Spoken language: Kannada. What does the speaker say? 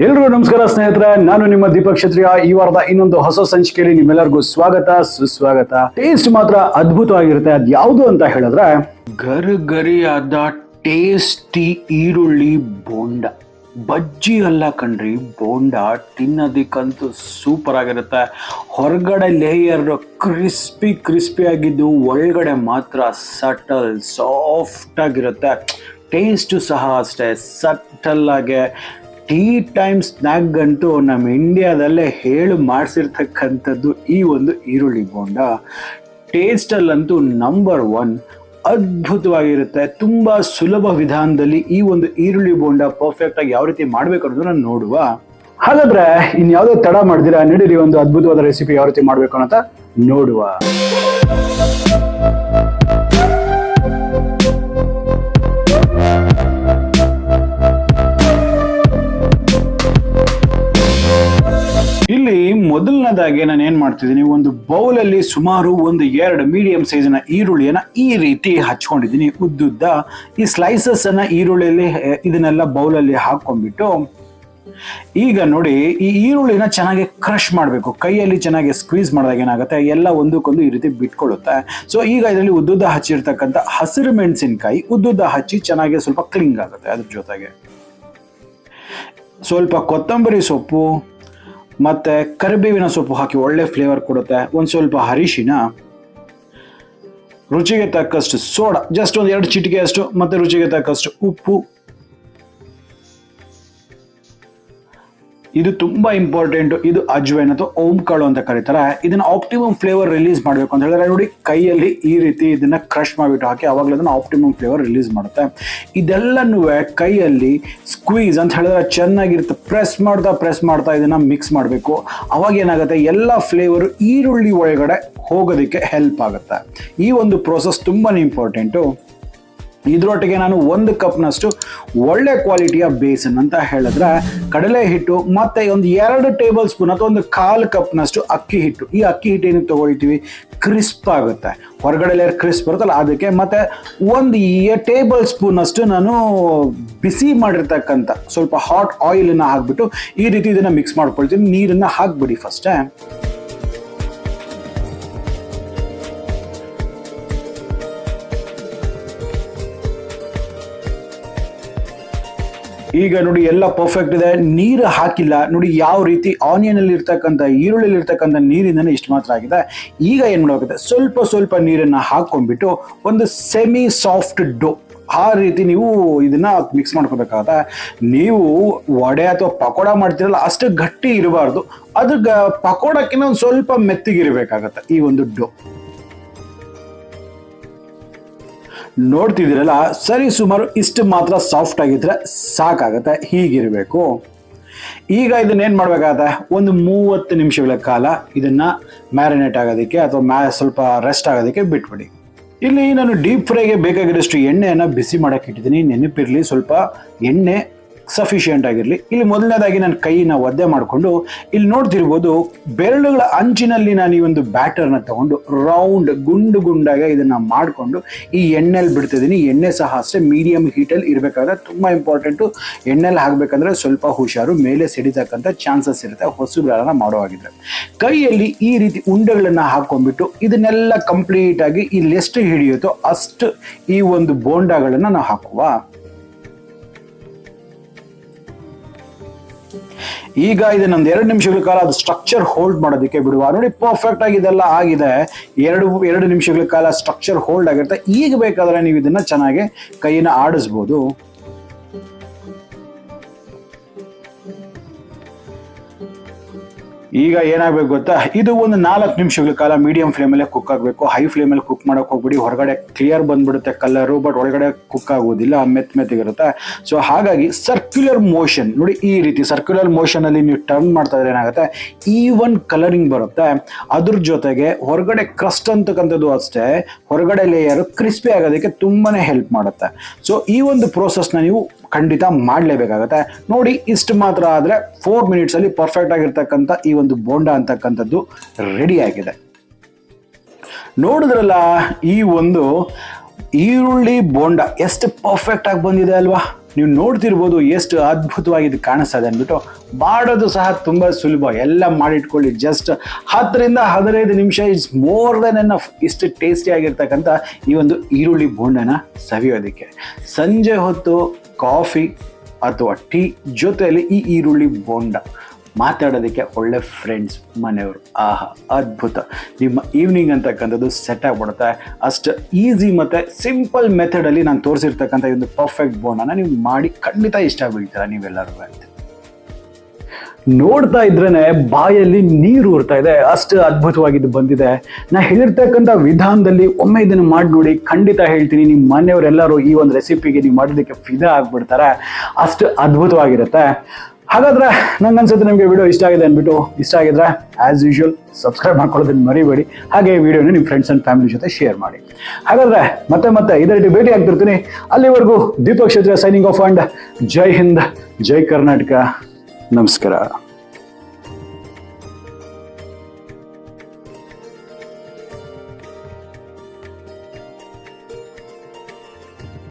ಎಲ್ರಿಗೂ ನಮಸ್ಕಾರ ಸ್ನೇಹಿತರೆ, ನಾನು ನಿಮ್ಮ ದೀಪಕ್ ಕ್ಷತ್ರಿಯ. ಈ ವಾರದ ಇನ್ನೊಂದು ಹೊಸ ಸಂಚಿಕೆಯಲ್ಲಿ ನಿಮ್ಮೆಲ್ಲರಿಗೂ ಸ್ವಾಗತ ಸುಸ್ವಾಗತ. ಟೇಸ್ಟ್ ಮಾತ್ರ ಅದ್ಭುತವಾಗಿರುತ್ತೆ. ಅದು ಯಾವುದು ಅಂತ ಹೇಳಿದ್ರೆ ಗರಿಯಾದ ಟೇಸ್ಟಿ ಈರುಳ್ಳಿ ಬೋಂಡ. ಬಜ್ಜಿ ಅಲ್ಲ ಕಣ್ರಿ, ಬೋಂಡ. ತಿನ್ನೋದಕ್ಕಂತೂ ಸೂಪರ್ ಆಗಿರುತ್ತೆ. ಹೊರಗಡೆ ಲೇಯರ್ ಕ್ರಿಸ್ಪಿ ಆಗಿದ್ದು, ಒಳಗಡೆ ಮಾತ್ರ ಸಟಲ್ ಸಾಫ್ಟ್ ಆಗಿರುತ್ತೆ. ಟೇಸ್ಟು ಸಹ ಅಷ್ಟೇ ಸಟಲ್ ಆಗಿ. ಟೀ ಟೈಮ್ ಸ್ನ್ಯಾಕ್ ಅಂತೂ ನಮ್ಮ ಇಂಡಿಯಾದಲ್ಲೇ ಹೇಳು ಮಾಡಿಸಿರ್ತಕ್ಕಂಥದ್ದು ಈ ಒಂದು ಈರುಳ್ಳಿ ಬೋಂಡ. ಟೇಸ್ಟಲ್ಲಂತೂ ನಂಬರ್ 1. ಅದ್ಭುತವಾಗಿರುತ್ತೆ. ತುಂಬ ಸುಲಭ ವಿಧಾನದಲ್ಲಿ ಈ ಒಂದು ಈರುಳ್ಳಿ ಬೋಂಡ ಪರ್ಫೆಕ್ಟಾಗಿ ಯಾವ ರೀತಿ ಮಾಡಬೇಕು ಅನ್ನೋದನ್ನ ನೋಡುವ. ಹಾಗಾದ್ರೆ ಇನ್ಯಾವುದೋ ತಡ ಮಾಡಿದಿರಾ, ನಡೀರಿ ಒಂದು ಅದ್ಭುತವಾದ ರೆಸಿಪಿ ಯಾವ ರೀತಿ ಮಾಡಬೇಕು ಅಂತ ನೋಡುವ. ಇಲ್ಲಿ ಮೊದಲನೇದಾಗಿ ನಾನು ಏನ್ ಮಾಡ್ತಿದ್ದೀನಿ, ಒಂದು ಬೌಲಲ್ಲಿ ಸುಮಾರು ಒಂದು 2 ಮೀಡಿಯಂ ಸೈಜಿನ ಈರುಳ್ಳಿಯನ್ನ ಈ ರೀತಿ ಹಚ್ಕೊಂಡಿದ್ದೀನಿ ಉದ್ದುದ್ದ. ಈ ಸ್ಲೈಸಸ್ ಅನ್ನ ಈರುಳ್ಳಿಯಲ್ಲಿ ಇದನ್ನೆಲ್ಲ ಬೌಲಲ್ಲಿ ಹಾಕೊಂಡ್ಬಿಟ್ಟು, ಈಗ ನೋಡಿ ಈ ಈರುಳ್ಳಿನ ಚೆನ್ನಾಗಿ ಕ್ರಶ್ ಮಾಡಬೇಕು. ಕೈಯಲ್ಲಿ ಚೆನ್ನಾಗಿ ಸ್ಕ್ವೀಸ್ ಮಾಡಿದಾಗ ಏನಾಗುತ್ತೆ, ಎಲ್ಲ ಒಂದಕ್ಕೊಂದು ಈ ರೀತಿ ಬಿಟ್ಕೊಳ್ಳುತ್ತೆ. ಸೊ ಈಗ ಇದರಲ್ಲಿ ಉದ್ದುದ್ದ ಹಚ್ಚಿರ್ತಕ್ಕಂಥ ಹಸಿರು ಮೆಣಸಿನಕಾಯಿ ಉದ್ದುದ್ದ ಹಚ್ಚಿ ಚೆನ್ನಾಗಿ ಸ್ವಲ್ಪ ಕ್ಲಿಂಗ್ ಆಗುತ್ತೆ. ಅದ್ರ ಜೊತೆಗೆ ಸ್ವಲ್ಪ ಕೊತ್ತಂಬರಿ ಸೊಪ್ಪು ಮತ್ತೆ ಕರಿಬೇವಿನ ಸೊಪ್ಪು ಹಾಕಿ ಒಳ್ಳೆ ಫ್ಲೇವರ್ ಕೊಡುತ್ತೆ. ಒಂದು ಸ್ವಲ್ಪ ಅರಿಶಿನ, ರುಚಿಗೆ ತಕ್ಕಷ್ಟು ಸೋಡಾ, ಜಸ್ಟ್ ಒಂದು 2 ಚಿಟಿಕೆ ಅಷ್ಟು, ಮತ್ತೆ ರುಚಿಗೆ ತಕ್ಕಷ್ಟು ಉಪ್ಪು. ಇದು ತುಂಬಾ ಇಂಪಾರ್ಟೆಂಟ್. ಇದು ಅಜ್ವೈನ್ ಅಥವಾ ಓಂಕಾಳು ಅಂತ ಕರೀತಾರೆ. ಇದನ್ನ ಆಪ್ಟಿಮಮ್ ಫ್ಲೇವರ್ ರಿಲೀಸ್ ಮಾಡಬೇಕು ಅಂತ ಹೇಳಿದ್ರೆ ನೋಡಿ, ಕೈಯಲ್ಲಿ ಈ ರೀತಿ ಇದನ್ನ ಕ್ರಶ್ ಮಾಡಿಬಿಟ್ಟು ಹಾಕಿ, ಅವಾಗಲೇ ಅದನ್ನ ಆಪ್ಟಿಮಮ್ ಫ್ಲೇವರ್ ರಿಲೀಸ್ ಮಾಡುತ್ತೆ. ಇದೆಲ್ಲನೂ ಕೈಯಲ್ಲಿ ಸ್ಕ್ವೀಸ್ ಅಂತ ಹೇಳಿದ್ರೆ ಚೆನ್ನಾಗಿರುತ್ತೆ. ಪ್ರೆಸ್ ಮಾಡ್ತಾ ಇದನ್ನ ಮಿಕ್ಸ್ ಮಾಡಬೇಕು. ಅವಾಗ ಏನಾಗುತ್ತೆ, ಎಲ್ಲ ಫ್ಲೇವರು ಈರುಳ್ಳಿ ಒಳಗಡೆ ಹೋಗೋದಕ್ಕೆ ಹೆಲ್ಪ್ ಆಗುತ್ತೆ. ಈ ಒಂದು ಪ್ರೋಸೆಸ್ ತುಂಬಾನೇ ಇಂಪಾರ್ಟೆಂಟು. ಇದರೊಟ್ಟಿಗೆ ನಾನು 1 ಕಪ್ನಷ್ಟು ಒಳ್ಳೆ ಕ್ವಾಲಿಟಿಯ ಬೇಸನ್ ಅಂತ ಹೇಳಿದ್ರೆ ಕಡಲೆ ಹಿಟ್ಟು, ಮತ್ತೆ ಒಂದು 2 ಟೇಬಲ್ ಸ್ಪೂನ್ ಅಥವಾ ಒಂದು 1/4 ಕಪ್ನಷ್ಟು ಅಕ್ಕಿ ಹಿಟ್ಟು. ಈ ಅಕ್ಕಿ ಹಿಟ್ಟು ಏನಕ್ಕೆ ತಗೊಳ್ತೀವಿ, ಕ್ರಿಸ್ಪ್ ಆಗುತ್ತೆ. ಹೊರಗಡೆ ಲೇಯರ್ ಕ್ರಿಸ್ಪ್ ಬರುತ್ತಲ್ಲ ಅದಕ್ಕೆ. ಮತ್ತೆ 1 ಟೇಬಲ್ ಸ್ಪೂನ್ ಅಷ್ಟು ನಾನು ಬಿಸಿ ಮಾಡಿರ್ತಕ್ಕಂಥ ಸ್ವಲ್ಪ ಹಾಟ್ ಆಯಿಲನ್ನು ಹಾಕ್ಬಿಟ್ಟು ಈ ರೀತಿ ಇದನ್ನ ಮಿಕ್ಸ್ ಮಾಡ್ಕೊಳ್ತೀನಿ. ನೀರನ್ನ ಹಾಕ್ಬಿಡಿ ಫಸ್ಟೇ. ಈಗ ನೋಡಿ ಎಲ್ಲ ಪರ್ಫೆಕ್ಟ್ ಇದೆ. ನೀರು ಹಾಕಿಲ್ಲ ನೋಡಿ, ಯಾವ ರೀತಿ ಆನಿಯನ್ ಅಲ್ಲಿ ಇರ್ತಕ್ಕಂಥ ಈರುಳ್ಳಿಲಿ ಇರ್ತಕ್ಕಂಥ ನೀರಿಂದನೇ ಇಷ್ಟು ಮಾತ್ರ ಆಗಿದೆ. ಈಗ ಏನ್ ಮಾಡಬೇಕಾಗುತ್ತೆ, ಸ್ವಲ್ಪ ನೀರನ್ನ ಹಾಕೊಂಡ್ಬಿಟ್ಟು ಒಂದು ಸೆಮಿ ಸಾಫ್ಟ್ ಡೋ ಆ ರೀತಿ ನೀವು ಇದನ್ನ ಮಿಕ್ಸ್ ಮಾಡ್ಕೋಬೇಕಾಗತ್ತೆ. ನೀವು ವಡೆ ಅಥವಾ ಪಕೋಡ ಮಾಡ್ತಿರಲ್ಲ, ಅಷ್ಟು ಗಟ್ಟಿ ಇರಬಾರ್ದು. ಅದು ಪಕೋಡಕ್ಕಿಂತ ಒಂದು ಸ್ವಲ್ಪ ಮೆತ್ತಗಿರ್ಬೇಕಾಗತ್ತೆ ಈ ಒಂದು ಡೋ. ನೋಡ್ತಿದ್ದೀರಲ್ಲ, ಸರಿ ಸುಮಾರು ಇಷ್ಟು ಮಾತ್ರ ಸಾಫ್ಟ್ ಆಗಿದ್ರೆ ಸಾಕಾಗತ್ತೆ. ಹೀಗಿರಬೇಕು. ಈಗ ಇದನ್ನ ಏನ್ ಮಾಡ್ಬೇಕಾಗತ್ತೆ, ಒಂದು 30 ನಿಮಿಷಗಳ ಕಾಲ ಇದನ್ನ ಮ್ಯಾರಿನೇಟ್ ಆಗೋದಕ್ಕೆ ಅಥವಾ ಸ್ವಲ್ಪ ರೆಸ್ಟ್ ಆಗೋದಕ್ಕೆ ಬಿಟ್ಬಿಡಿ. ಇಲ್ಲಿ ನಾನು ಡೀಪ್ ಫ್ರೈಗೆ ಬೇಕಾಗಿರೋಷ್ಟು ಎಣ್ಣೆಯನ್ನು ಬಿಸಿ ಮಾಡಕ್ಕೆ ಇಟ್ಟಿದ್ದೀನಿ. ನೆನಪಿರಲಿ, ಸ್ವಲ್ಪ ಎಣ್ಣೆ ಸಫಿಷಿಯೆಂಟ್ ಆಗಿರಲಿ. ಇಲ್ಲಿ ಮೊದಲನೇದಾಗಿ ನಾನು ಕೈನ ಒದ್ದೆ ಮಾಡಿಕೊಂಡು, ಇಲ್ಲಿ ನೋಡ್ತಿರ್ಬೋದು ಬೆರಳುಗಳ ಅಂಚಿನಲ್ಲಿ ನಾನು ಈ ಒಂದು ಬ್ಯಾಟರ್ನ ತಗೊಂಡು ರೌಂಡ್ ಗುಂಡಾಗಿ ಇದನ್ನ ಮಾಡಿಕೊಂಡು ಈ ಎಣ್ಣೆಲಿ ಬಿಡ್ತಿದ್ದೀನಿ. ಎಣ್ಣೆ ಸಹ ಅಷ್ಟೇ ಮೀಡಿಯಂ ಹೀಟಲ್ಲಿ ಇರಬೇಕಾದ್ರೆ ತುಂಬ ಇಂಪಾರ್ಟೆಂಟು. ಎಣ್ಣೆಲಿ ಹಾಕಬೇಕಂದ್ರೆ ಸ್ವಲ್ಪ ಹುಷಾರು, ಮೇಲೆ ಸಿಡಿತಕ್ಕಂಥ ಚಾನ್ಸಸ್ ಇರುತ್ತೆ ಹೊಸಬ್ರನ್ನ ಮಾಡುವಾಗಿದ್ರೆ. ಕೈಯಲ್ಲಿ ಈ ರೀತಿ ಉಂಡೆಗಳನ್ನು ಹಾಕೊಂಡ್ಬಿಟ್ಟು ಇದನ್ನೆಲ್ಲ ಕಂಪ್ಲೀಟ್ ಆಗಿ ಇಲ್ಲಿ ಎಷ್ಟು ಹಿಡಿಯುತ್ತೋ ಅಷ್ಟು ಈ ಒಂದು ಬೋಂಡಾಗಳನ್ನು ನಾವು ಹಾಕುವ. ಈಗ ಇದನ್ನೊಂದು 2 ನಿಮಿಷಗಳ ಕಾಲ ಅದು ಸ್ಟ್ರಕ್ಚರ್ ಹೋಲ್ಡ್ ಮಾಡೋದಕ್ಕೆ ಬಿಡುವ. ನೋಡಿ ಪರ್ಫೆಕ್ಟ್ ಆಗಿ ಇದೆಲ್ಲ ಆಗಿದೆ. 2 ನಿಮಿಷಗಳ ಕಾಲ ಸ್ಟ್ರಕ್ಚರ್ ಹೋಲ್ಡ್ ಆಗಿರುತ್ತೆ. ಈಗ ಬೇಕಾದ್ರೆ ನೀವು ಇದನ್ನ ಚೆನ್ನಾಗಿ ಕೈಯನ್ನು ಆಡಿಸ್ಬೋದು. ಈಗ ಏನಾಗಬೇಕು ಗೊತ್ತಾ, ಇದು ಒಂದು 4 ನಿಮಿಷಗಳ ಕಾಲ ಮೀಡಿಯಂ ಫ್ಲೇಮಲ್ಲೇ ಕುಕ್ ಆಗಬೇಕು. ಹೈ ಫ್ಲೇಮಲ್ಲಿ ಕುಕ್ ಮಾಡೋಕೆ ಹೋಗ್ಬಿಡಿ. ಹೊರಗಡೆ ಕ್ಲಿಯರ್ ಬಂದ್ಬಿಡುತ್ತೆ ಕಲರು, ಬಟ್ ಒಳಗಡೆ ಕುಕ್ ಆಗೋದಿಲ್ಲ, ಮೆತ್ತಗಿರುತ್ತೆ. ಸೊ ಹಾಗಾಗಿ ಸರ್ಕ್ಯುಲರ್ ಮೋಷನ್ ನೋಡಿ, ಈ ರೀತಿ ಸರ್ಕ್ಯುಲರ್ ಮೋಷನ್ ಅಲ್ಲಿ ನೀವು ಟರ್ನ್ ಮಾಡ್ತಾ ಇದ್ರೆ ಏನಾಗುತ್ತೆ, ಈವನ್ ಕಲರಿಂಗ್ ಬರುತ್ತೆ. ಅದ್ರ ಜೊತೆಗೆ ಹೊರಗಡೆ ಕ್ರಸ್ಟ್ ಅಂತಕ್ಕಂಥದ್ದು ಅಷ್ಟೇ, ಹೊರಗಡೆ ಲೇಯರ್ ಕ್ರಿಸ್ಪಿ ಆಗೋದಕ್ಕೆ ತುಂಬಾನೇ ಹೆಲ್ಪ್ ಮಾಡುತ್ತೆ. ಸೊ ಈ ಒಂದು ಪ್ರೋಸೆಸ್ನ ನೀವು ಖಂಡಿತ ಮಾಡಲೇಬೇಕಾಗತ್ತೆ. ನೋಡಿ ಇಷ್ಟು ಮಾತ್ರ ಆದರೆ 4 ಮಿನಿಟ್ಸ್ ಅಲ್ಲಿ ಪರ್ಫೆಕ್ಟ್ ಆಗಿರ್ತಕ್ಕಂಥ ಈ ಒಂದು ಬೋಂಡ ಅಂತಕ್ಕಂಥದ್ದು ರೆಡಿ ಆಗಿದೆ. ನೋಡಿದ್ರಲ್ಲ ಈ ಒಂದು ಈರುಳ್ಳಿ ಬೋಂಡ ಎಷ್ಟು ಪರ್ಫೆಕ್ಟ್ ಆಗಿ ಬಂದಿದೆ ಅಲ್ವಾ. ನೀವು ನೋಡ್ತಿರ್ಬೋದು ಎಷ್ಟು ಅದ್ಭುತವಾಗಿ ಇದು ಕಾಣಿಸ್ತಾ ಇದೆ ಅಂದ್ಬಿಟ್ಟು. ಮಾಡೋದು ಸಹ ತುಂಬ ಸುಲಭ, ಎಲ್ಲ ಮಾಡಿಟ್ಕೊಳ್ಳಿ. ಜಸ್ಟ್ 10-15 ನಿಮಿಷ ಇಟ್ಸ್ ಮೋರ್ ದೆನ್ ಎನಫ್. ಇಷ್ಟು ಟೇಸ್ಟಿ ಆಗಿರ್ತಕ್ಕಂಥ ಈ ಒಂದು ಈರುಳ್ಳಿ ಬೋಂಡನ ಸವಿಯೋದಕ್ಕೆ ಸಂಜೆ ಹೊತ್ತು ಕಾಫಿ ಅಥವಾ ಟೀ ಜೊತೆಯಲ್ಲಿ ಈ ಈರುಳ್ಳಿ ಬೋಂಡ ಮಾತಾಡೋದಕ್ಕೆ ಒಳ್ಳೆ ಫ್ರೆಂಡ್ಸ್, ಮನೆಯವರು. ಆಹಾ, ಅದ್ಭುತ. ನಿಮ್ಮ ಈವ್ನಿಂಗ್ ಅಂತಕ್ಕಂಥದ್ದು ಸೆಟ್ ಆಗಿಬಿಡುತ್ತೆ. ಅಷ್ಟು ಈಸಿ ಮತ್ತು ಸಿಂಪಲ್ ಮೆಥಡಲ್ಲಿ ನಾನು ತೋರಿಸಿರ್ತಕ್ಕಂಥ ಒಂದು ಪರ್ಫೆಕ್ಟ್ ಬೋಂಡನ ನೀವು ಮಾಡಿ ಖಂಡಿತ ಇಷ್ಟ ಬೀಳ್ತೀರ ನೀವೆಲ್ಲರೂ ಅಂತ. ನೋಡ್ತಾ ಇದ್ರೇನೆ ಬಾಯಲ್ಲಿ ನೀರು ಊರ್ತಾ ಇದೆ, ಅಷ್ಟು ಅದ್ಭುತವಾಗಿದ್ದು ಬಂದಿದೆ. ನಾ ಹೇಳಿರ್ತಕ್ಕಂಥ ವಿಧಾನದಲ್ಲಿ ಒಮ್ಮೆ ಇದನ್ನು ಮಾಡಿ ನೋಡಿ. ಖಂಡಿತ ಹೇಳ್ತೀನಿ, ನಿಮ್ಮ ಮನೆಯವರೆಲ್ಲರೂ ಈ ಒಂದು ರೆಸಿಪಿಗೆ ನೀವು ಮಾಡೋದಕ್ಕೆ ಫಿದಾ ಆಗ್ಬಿಡ್ತಾರೆ. ಅಷ್ಟು ಅದ್ಭುತವಾಗಿರುತ್ತೆ. ಹಾಗಾದ್ರೆ ನಂಗನ್ಸುತ್ತೆ ನಿಮಗೆ ವಿಡಿಯೋ ಇಷ್ಟ ಆಗಿದೆ ಅಂದ್ಬಿಟ್ಟು. ಇಷ್ಟ ಆಗಿದ್ರೆ ಆಸ್ ಯೂಶುವಲ್ ಸಬ್ಸ್ಕ್ರೈಬ್ ಮಾಡ್ಕೊಳ್ಳೋದನ್ನ ಮರಿಬೇಡಿ. ಹಾಗೆ ವಿಡಿಯೋನ ನಿಮ್ಮ ಫ್ರೆಂಡ್ಸ್ ಅಂಡ್ ಫ್ಯಾಮಿಲಿ ಜೊತೆ ಶೇರ್ ಮಾಡಿ. ಹಾಗಾದ್ರೆ ಮತ್ತೆ ಇದೇ ರೀತಿ ಭೇಟಿ ಆಗ್ತಿರ್ತೀನಿ. ಅಲ್ಲಿವರೆಗೂ ದೀಪಕ್ ಕ್ಷತ್ರಿಯ ಸೈನಿಂಗ್ ಆಫ್ ಅಂಡ್ ಜೈ ಹಿಂದ್, ಜೈ ಕರ್ನಾಟಕ, ನಮಸ್ಕಾರ.